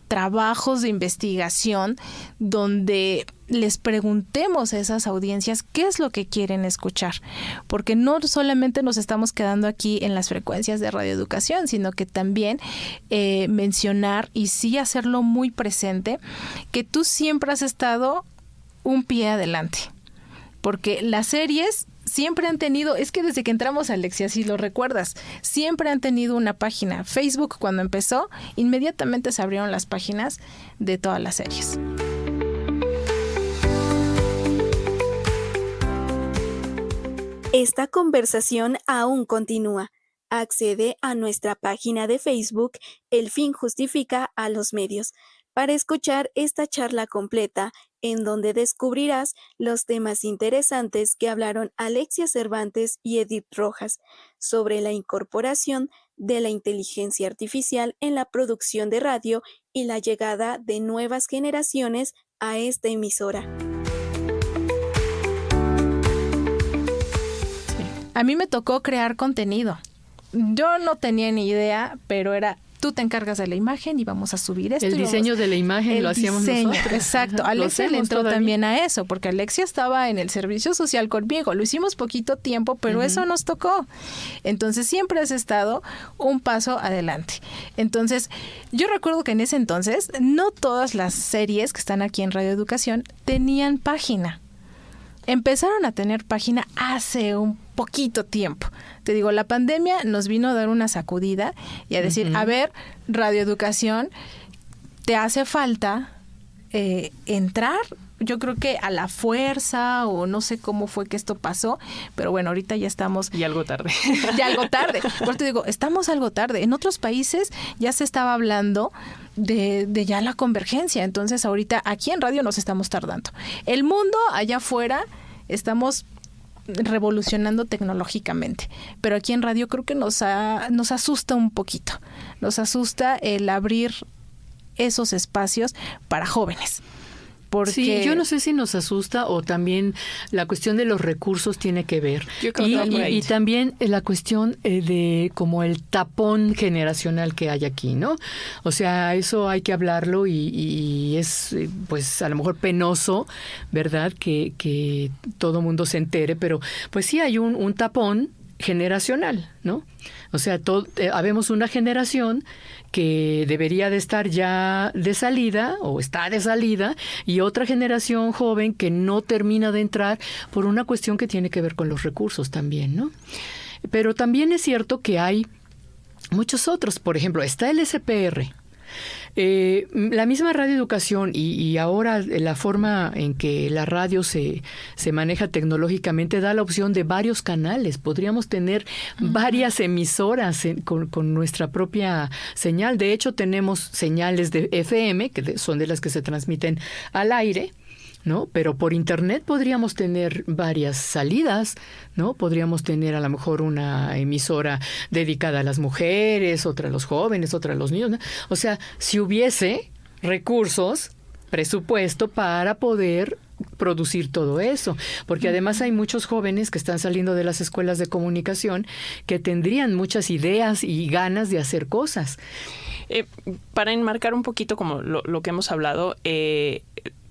trabajos de investigación donde les preguntemos a esas audiencias qué es lo que quieren escuchar, porque no solamente nos estamos quedando aquí en las frecuencias de Radio Educación, sino que también mencionar y sí hacerlo muy presente, que tú siempre has estado un pie adelante, porque las series siempre han tenido, es que desde que entramos, Alexia, si lo recuerdas, siempre han tenido una página. Facebook, cuando empezó, inmediatamente se abrieron las páginas de todas las series. Esta conversación aún continúa. Accede a nuestra página de Facebook, El Fin Justifica a los Medios, para escuchar esta charla completa, en donde descubrirás los temas interesantes que hablaron Alexia Cervantes y Edith Rojas sobre la incorporación de la inteligencia artificial en la producción de radio y la llegada de nuevas generaciones a esta emisora. A mí me tocó crear contenido. Yo no tenía ni idea, pero era... Tú te encargas de la imagen y vamos a subir esto. El diseño de la imagen lo hacíamos nosotros. Exacto. Alexia le entró también a eso, porque Alexia estaba en el servicio social conmigo. Lo hicimos poquito tiempo, pero eso nos tocó. Entonces siempre has estado un paso adelante. Entonces, yo recuerdo que en ese entonces, no todas las series que están aquí en Radio Educación tenían página. Empezaron a tener página hace un poquito tiempo. Te digo, la pandemia nos vino a dar una sacudida y a decir, a ver, Radio Educación, te hace falta entrar, yo creo que a la fuerza, o no sé cómo fue que esto pasó, pero bueno, ahorita ya estamos... Y algo tarde. Ya algo tarde. Por eso te digo, estamos algo tarde. En otros países ya se estaba hablando de ya la convergencia, entonces ahorita aquí en radio nos estamos tardando. El mundo allá afuera estamos revolucionando tecnológicamente, pero aquí en radio creo que nos asusta un poquito, nos asusta el abrir esos espacios para jóvenes. Porque... Sí, yo no sé si nos asusta o también la cuestión de los recursos tiene que ver. Yo creo y también la cuestión de como el tapón generacional que hay aquí, ¿no? O sea, eso hay que hablarlo y es pues a lo mejor penoso, ¿verdad? Que todo mundo se entere, pero pues sí hay un tapón generacional, ¿no? O sea, habemos una generación que debería de estar ya de salida o está de salida y otra generación joven que no termina de entrar por una cuestión que tiene que ver con los recursos también, ¿no? Pero también es cierto que hay muchos otros. Por ejemplo, está el SPR. La misma Radio Educación y ahora la forma en que la radio se maneja tecnológicamente da la opción de varios canales. Podríamos tener varias emisoras con nuestra propia señal. De hecho, tenemos señales de FM, que son de las que se transmiten al aire, ¿no? Pero por internet podríamos tener varias salidas, ¿no? Podríamos tener a lo mejor una emisora dedicada a las mujeres, otra a los jóvenes, otra a los niños, ¿no? O sea, si hubiese recursos, presupuesto para poder producir todo eso, porque además hay muchos jóvenes que están saliendo de las escuelas de comunicación que tendrían muchas ideas y ganas de hacer cosas. Para enmarcar un poquito como lo que hemos hablado,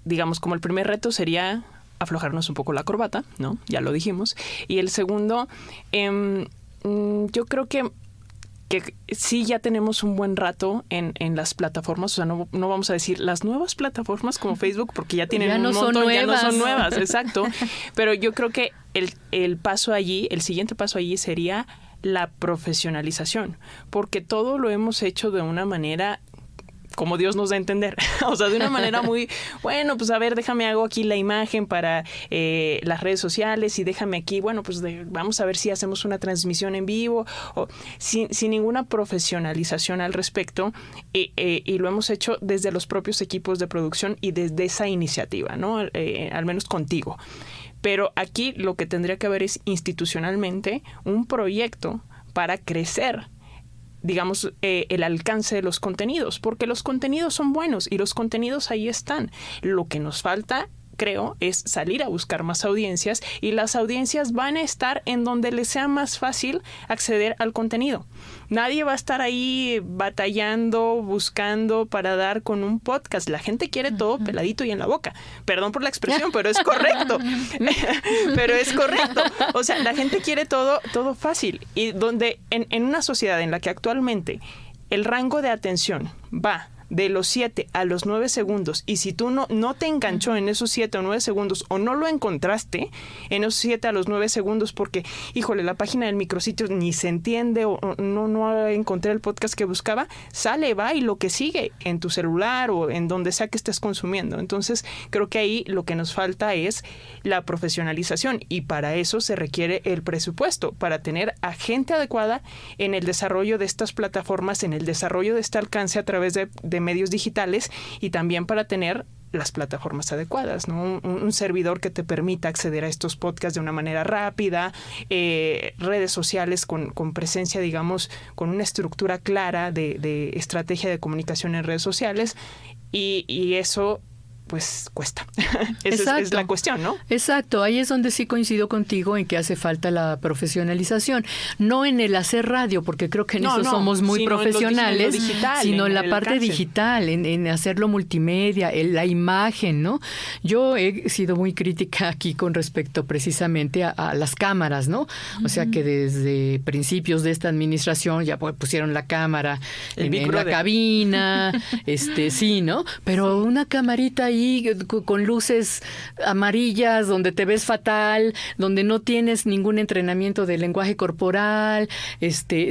digamos, como el primer reto sería aflojarnos un poco la corbata, ¿no? Ya lo dijimos. Y el segundo, yo creo que que sí ya tenemos un buen rato en las plataformas, o sea, no vamos a decir las nuevas plataformas como Facebook, porque ya tienen un montón, ya no son nuevas, exacto. Pero yo creo que el paso allí, el siguiente paso allí sería la profesionalización, porque todo lo hemos hecho de una manera como Dios nos da a entender, o sea, de una manera muy, bueno, pues a ver, déjame hago aquí la imagen para las redes sociales y déjame aquí, bueno, pues vamos a ver si hacemos una transmisión en vivo, o sin ninguna profesionalización al respecto, y lo hemos hecho desde los propios equipos de producción y desde esa iniciativa, ¿no? Al menos contigo. Pero aquí lo que tendría que haber es institucionalmente un proyecto para crecer, digamos, el alcance de los contenidos, porque los contenidos son buenos y los contenidos ahí están. Lo que nos falta, creo, es salir a buscar más audiencias, y las audiencias van a estar en donde les sea más fácil acceder al contenido. Nadie va a estar ahí batallando, buscando para dar con un podcast. La gente quiere todo peladito y en la boca. Perdón por la expresión, pero es correcto. Pero es correcto. O sea, la gente quiere todo fácil. Y donde en una sociedad en la que actualmente el rango de atención va de los 7 a los 9 segundos, y si tú no te enganchó en esos 7 o 9 segundos, o no lo encontraste en esos 7 a los 9 segundos porque, híjole, la página del micrositio ni se entiende, o no encontré el podcast que buscaba, sale, va, y lo que sigue en tu celular o en donde sea que estés consumiendo. Entonces, creo que ahí lo que nos falta es la profesionalización, y para eso se requiere el presupuesto, para tener a gente adecuada en el desarrollo de estas plataformas, en el desarrollo de este alcance a través de medios digitales, y también para tener las plataformas adecuadas, ¿no? Un servidor que te permita acceder a estos podcasts de una manera rápida, redes sociales con presencia, digamos, con una estructura clara de estrategia de comunicación en redes sociales, y eso pues cuesta. Esa es la cuestión, ¿no? Exacto, ahí es donde sí coincido contigo en que hace falta la profesionalización, no en el hacer radio, porque creo que en eso somos muy profesionales, sino en la parte digital, en hacerlo multimedia, la imagen, ¿no? Yo he sido muy crítica aquí con respecto precisamente a las cámaras, ¿no? O sea que desde principios de esta administración ya pusieron la cámara en la cabina, sí, ¿no? Pero una camarita ahí con luces amarillas, donde te ves fatal, donde no tienes ningún entrenamiento de lenguaje corporal,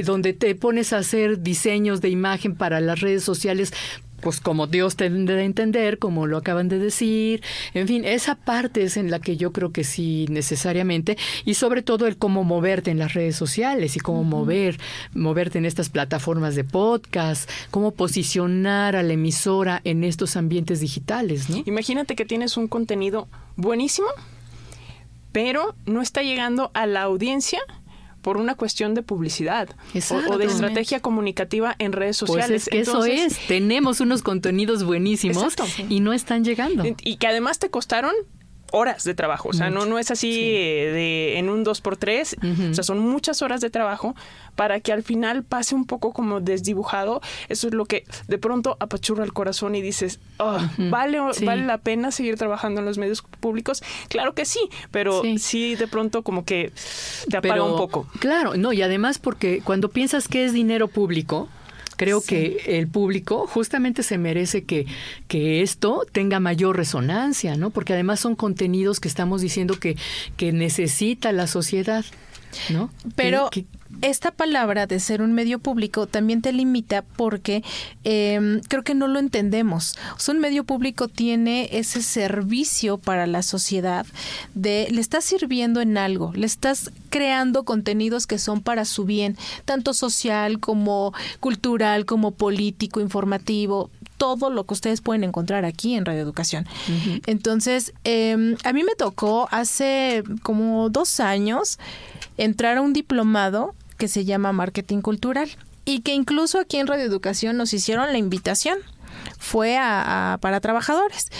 donde te pones a hacer diseños de imagen para las redes sociales, pues como Dios te debe de entender, como lo acaban de decir. En fin, esa parte es en la que yo creo que sí necesariamente, y sobre todo el cómo moverte en las redes sociales y cómo moverte en estas plataformas de podcast, cómo posicionar a la emisora en estos ambientes digitales, ¿no? Imagínate que tienes un contenido buenísimo, pero no está llegando a la audiencia por una cuestión de publicidad o de estrategia comunicativa en redes sociales. Pues es que entonces, tenemos unos contenidos buenísimos y no están llegando. Y que además te costaron horas de trabajo, o sea, no es así en un 2x3, o sea, son muchas horas de trabajo para que al final pase un poco como desdibujado. Eso es lo que de pronto apachurra el corazón y dices, ¿vale la pena seguir trabajando en los medios públicos? Claro que sí, pero sí de pronto como que te apaga un poco. Claro, no, y además porque cuando piensas que es dinero público, creo que el público justamente se merece que esto tenga mayor resonancia, ¿no? Porque además son contenidos que estamos diciendo que necesita la sociedad, ¿no? Pero esta palabra de ser un medio público también te limita porque creo que no lo entendemos. O sea, un medio público tiene ese servicio para la sociedad le estás sirviendo en algo, le estás creando contenidos que son para su bien, tanto social como cultural, como político, informativo, todo lo que ustedes pueden encontrar aquí en Radio Educación. Entonces, a mí me tocó hace como 2 años entrar a un diplomado que se llama Marketing Cultural y que incluso aquí en Radio Educación nos hicieron la invitación. Fue para trabajadores.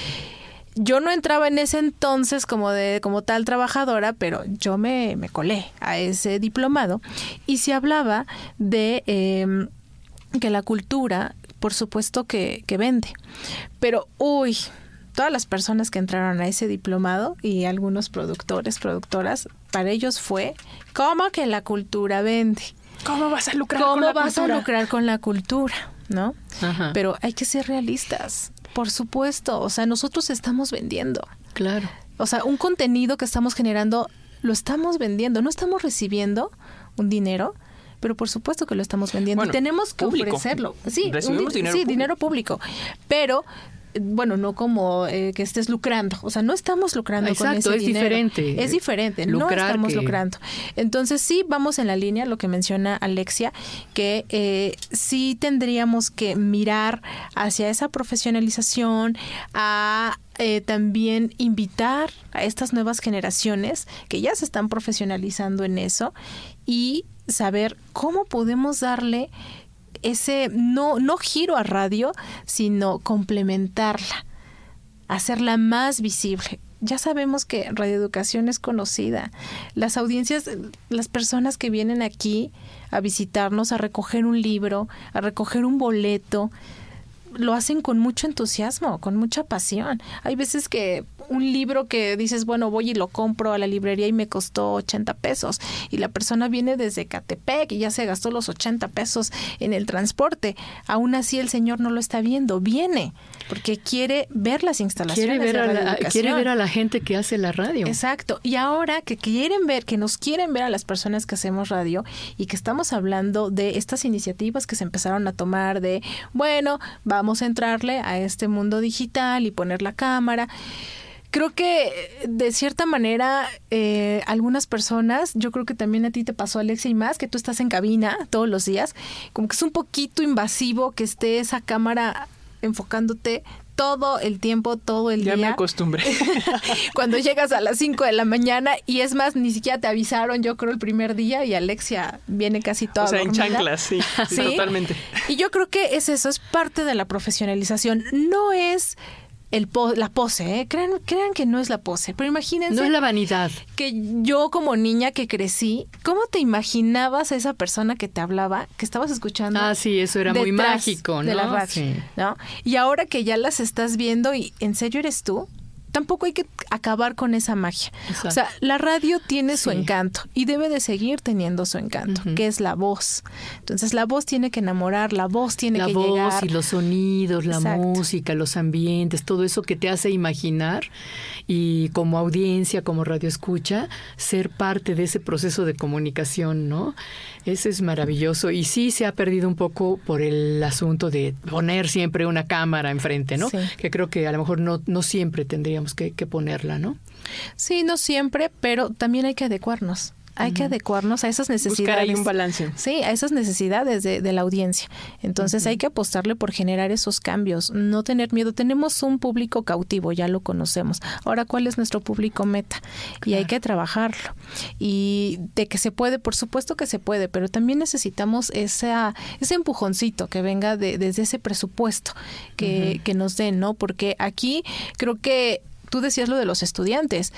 Yo no entraba en ese entonces como tal trabajadora, pero yo me colé a ese diplomado y se hablaba de que la cultura, por supuesto que vende, pero todas las personas que entraron a ese diplomado y algunos productores, productoras, para ellos fue, ¿cómo que la cultura vende? ¿Cómo vas a lucrar ¿Cómo con la vas cultura? a lucrar con la cultura? ¿No? Ajá. Pero hay que ser realistas, por supuesto. O sea, nosotros estamos vendiendo. Claro. O sea, un contenido que estamos generando, lo estamos vendiendo. No estamos recibiendo un dinero, pero por supuesto que lo estamos vendiendo. Bueno, y tenemos que público. ofrecerlo. Sí, Recibimos dinero público. dinero público. Pero, bueno, no como que estés lucrando. O sea, no estamos lucrando con Exacto, ese es dinero. diferente. Es diferente. No Lucrar estamos que- lucrando. Entonces, sí vamos en la línea, lo que menciona Alexia, que sí tendríamos que mirar hacia esa profesionalización, a también invitar a estas nuevas generaciones que ya se están profesionalizando en eso y saber cómo podemos darle ese no giro a radio, sino complementarla, hacerla más visible. Ya sabemos que radioeducación es conocida. Las audiencias, las personas que vienen aquí a visitarnos, a recoger un libro, a recoger un boleto, lo hacen con mucho entusiasmo, con mucha pasión. Hay veces que un libro que dices, bueno, voy y lo compro a la librería y me costó 80 pesos. Y la persona viene desde Catepec y ya se gastó los 80 pesos en el transporte. Aún así el señor no lo está viendo, viene porque quiere ver las instalaciones Quiere ver, de radioeducación. quiere ver a la gente que hace la radio. Exacto. Y ahora que quieren ver, que nos quieren ver a las personas que hacemos radio y que estamos hablando de estas iniciativas que se empezaron a tomar de, bueno, vamos a entrarle a este mundo digital y poner la cámara. Creo que de cierta manera algunas personas, yo creo que también a ti te pasó, Alexia, y más, que tú estás en cabina todos los días, como que es un poquito invasivo que esté esa cámara enfocándote todo el tiempo, todo el día. Ya me acostumbré. Cuando llegas a las 5 de la mañana y es más, ni siquiera te avisaron, yo creo, el primer día y Alexia viene casi toda O sea, en dormida. chanclas, sí, ¿Sí? totalmente. Y yo creo que es eso, es parte de la profesionalización. No es la pose, ¿eh? Crean que no es la pose, pero imagínense. No es la vanidad. Que yo como niña que crecí, ¿cómo te imaginabas a esa persona que te hablaba, que estabas escuchando? Ah, sí, eso era muy detrás mágico, ¿no? de la radio, Sí. ¿no? Y ahora que ya las estás viendo y ¿en serio eres tú? Tampoco hay que acabar con esa magia. Exacto. O sea, la radio tiene su Sí. encanto y debe de seguir teniendo su encanto, que es la voz. Entonces, la voz tiene que enamorar, la voz tiene La que voz llegar. y los sonidos, la Exacto. música, los ambientes, todo eso que te hace imaginar y como audiencia, como radioescucha, ser parte de ese proceso de comunicación, ¿no? Ese es maravilloso y sí se ha perdido un poco por el asunto de poner siempre una cámara enfrente, ¿no? Sí. Que creo que a lo mejor no siempre tendríamos que ponerla, ¿no? Sí, no siempre, pero también hay que adecuarnos. Hay que adecuarnos a esas necesidades. Buscar ahí un balance. Sí, a esas necesidades de la audiencia. Entonces hay que apostarle por generar esos cambios, no tener miedo. Tenemos un público cautivo, ya lo conocemos. Ahora, ¿cuál es nuestro público meta? Y hay que trabajarlo. Y de que se puede, por supuesto que se puede, pero también necesitamos ese empujoncito que venga desde ese presupuesto que nos den, ¿no? Porque aquí creo que tú decías lo de los estudiantes.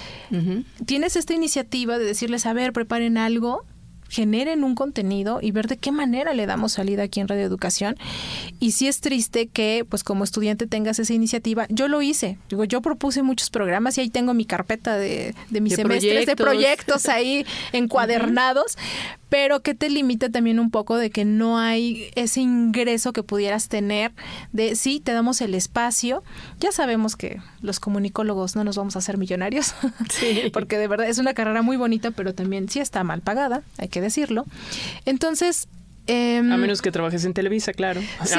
Tienes esta iniciativa de decirles, a ver, preparen algo, generen un contenido y ver de qué manera le damos salida aquí en Radio Educación. Y sí es triste que, pues como estudiante tengas esa iniciativa. Yo lo hice. Digo, yo propuse muchos programas y ahí tengo mi carpeta de mis semestres, de proyectos ahí encuadernados. Pero que te limita también un poco de que no hay ese ingreso que pudieras tener de, sí, te damos el espacio. Ya sabemos que los comunicólogos no nos vamos a hacer millonarios, Sí. porque de verdad es una carrera muy bonita, pero también sí está mal pagada, hay que decirlo. Entonces... A menos que trabajes en Televisa, claro. Sí,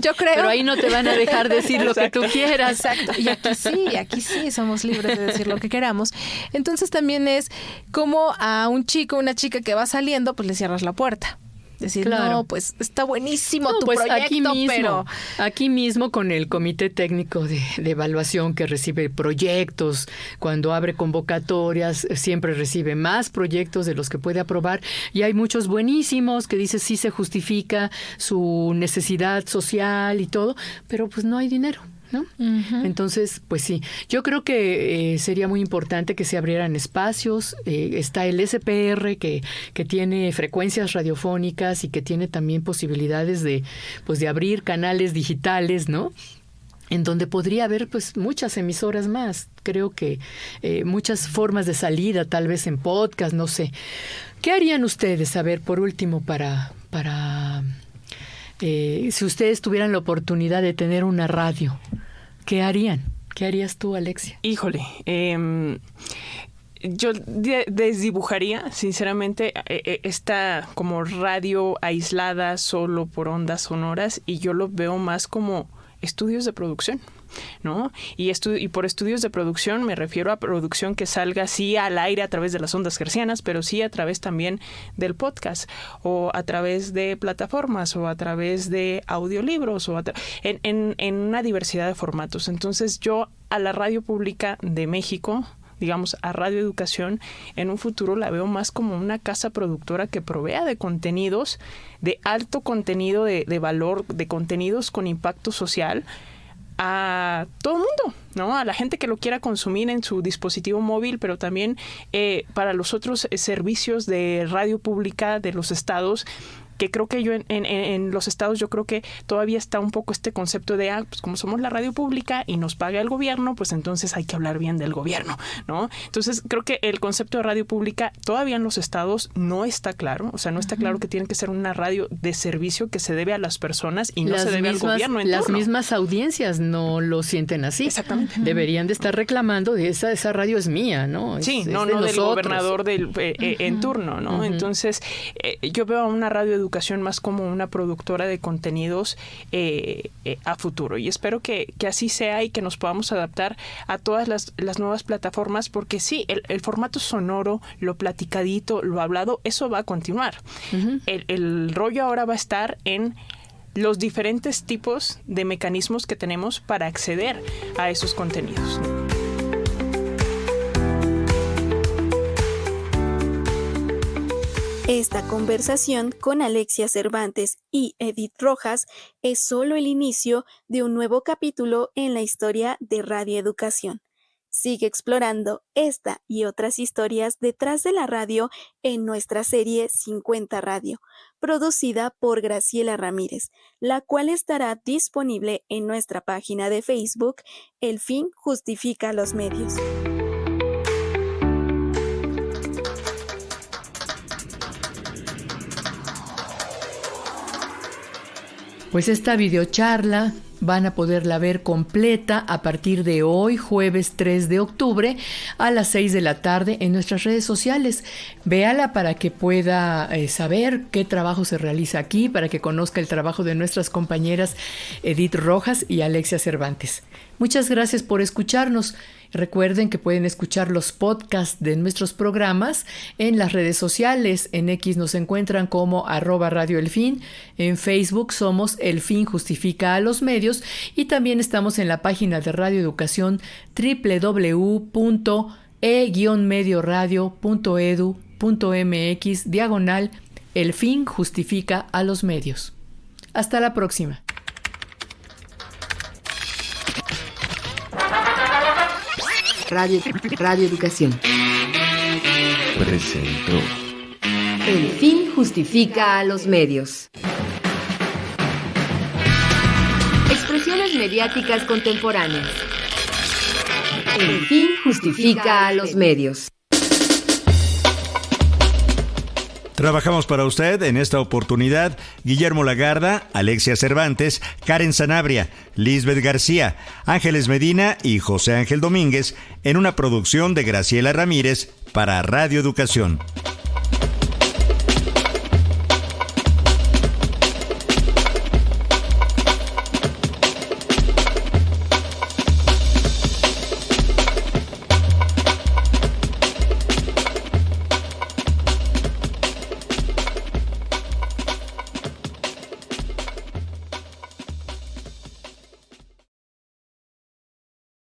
yo creo. Pero ahí no te van a dejar decir lo que tú quieras. Exacto. Y aquí sí somos libres de decir lo que queramos. Entonces también es como a un chico, una chica que va saliendo, pues le cierras la puerta. Decir, Claro. no, pues está buenísimo tu pues proyecto, pero... aquí mismo con el comité técnico de evaluación que recibe proyectos, cuando abre convocatorias, siempre recibe más proyectos de los que puede aprobar y hay muchos buenísimos que dice sí se justifica su necesidad social y todo, pero pues no hay dinero, ¿no? Entonces, pues sí, yo creo que sería muy importante que se abrieran espacios. Está el SPR que tiene frecuencias radiofónicas y que tiene también posibilidades de abrir canales digitales, ¿no? en donde podría haber pues muchas emisoras más. Creo que muchas formas de salida, tal vez en podcast, no sé. ¿Qué harían ustedes? A ver, por último, para si ustedes tuvieran la oportunidad de tener una radio, ¿qué harían? ¿Qué harías tú, Alexia? Híjole, yo desdibujaría, sinceramente, esta como radio aislada solo por ondas sonoras, y yo lo veo más como estudios de producción, ¿no? Y por estudios de producción me refiero a producción que salga sí al aire a través de las ondas hercianas, pero sí a través también del podcast, o a través de plataformas, o a través de audiolibros, o en una diversidad de formatos. Entonces yo a la radio pública de México, digamos, a Radio Educación, en un futuro la veo más como una casa productora que provea de contenidos, de alto contenido de valor, de contenidos con impacto social a todo el mundo, ¿no? A la gente que lo quiera consumir en su dispositivo móvil, pero también para los otros servicios de radio pública de los estados, que creo que yo en los estados yo creo que todavía está un poco este concepto de, pues como somos la radio pública y nos paga el gobierno, pues entonces hay que hablar bien del gobierno, ¿no? Entonces creo que el concepto de radio pública todavía en los estados no está claro, o sea, no está claro que tiene que ser una radio de servicio que se debe a las personas y no se debe al gobierno en Las turno. mismas audiencias no lo sienten así. Exactamente. Deberían de estar reclamando de esa radio es mía, ¿no? Sí, es no de del nosotros. gobernador en turno, ¿no? Entonces, yo veo a una radio educación más como una productora de contenidos a futuro, y espero que así sea y que nos podamos adaptar a todas las nuevas plataformas, porque sí, el formato sonoro, lo platicadito, lo hablado, eso va a continuar. El rollo ahora va a estar en los diferentes tipos de mecanismos que tenemos para acceder a esos contenidos. Esta conversación con Alexia Cervantes y Edith Rojas es solo el inicio de un nuevo capítulo en la historia de Radio Educación. Sigue explorando esta y otras historias detrás de la radio en nuestra serie 50 Radio, producida por Graciela Ramírez, la cual estará disponible en nuestra página de Facebook, El Fin Justifica los Medios. Pues esta videocharla van a poderla ver completa a partir de hoy, jueves 3 de octubre, a las 6 de la tarde en nuestras redes sociales. Véala para que pueda saber qué trabajo se realiza aquí, para que conozca el trabajo de nuestras compañeras Edith Rojas y Alexia Cervantes. Muchas gracias por escucharnos. Recuerden que pueden escuchar los podcasts de nuestros programas en las redes sociales. En X nos encuentran como @radioelfin. En Facebook somos El Fin Justifica a los Medios. Y también estamos en la página de Radio Educación www.e-medioradio.edu.mx/ El Fin Justifica a los Medios. Hasta la próxima. Radio Educación. Presentó El fin justifica a los medios. Expresiones mediáticas contemporáneas. El fin justifica a los medios. Trabajamos para usted en esta oportunidad Guillermo Lagarda, Alexia Cervantes, Karen Sanabria, Lisbeth García, Ángeles Medina y José Ángel Domínguez en una producción de Graciela Ramírez para Radio Educación.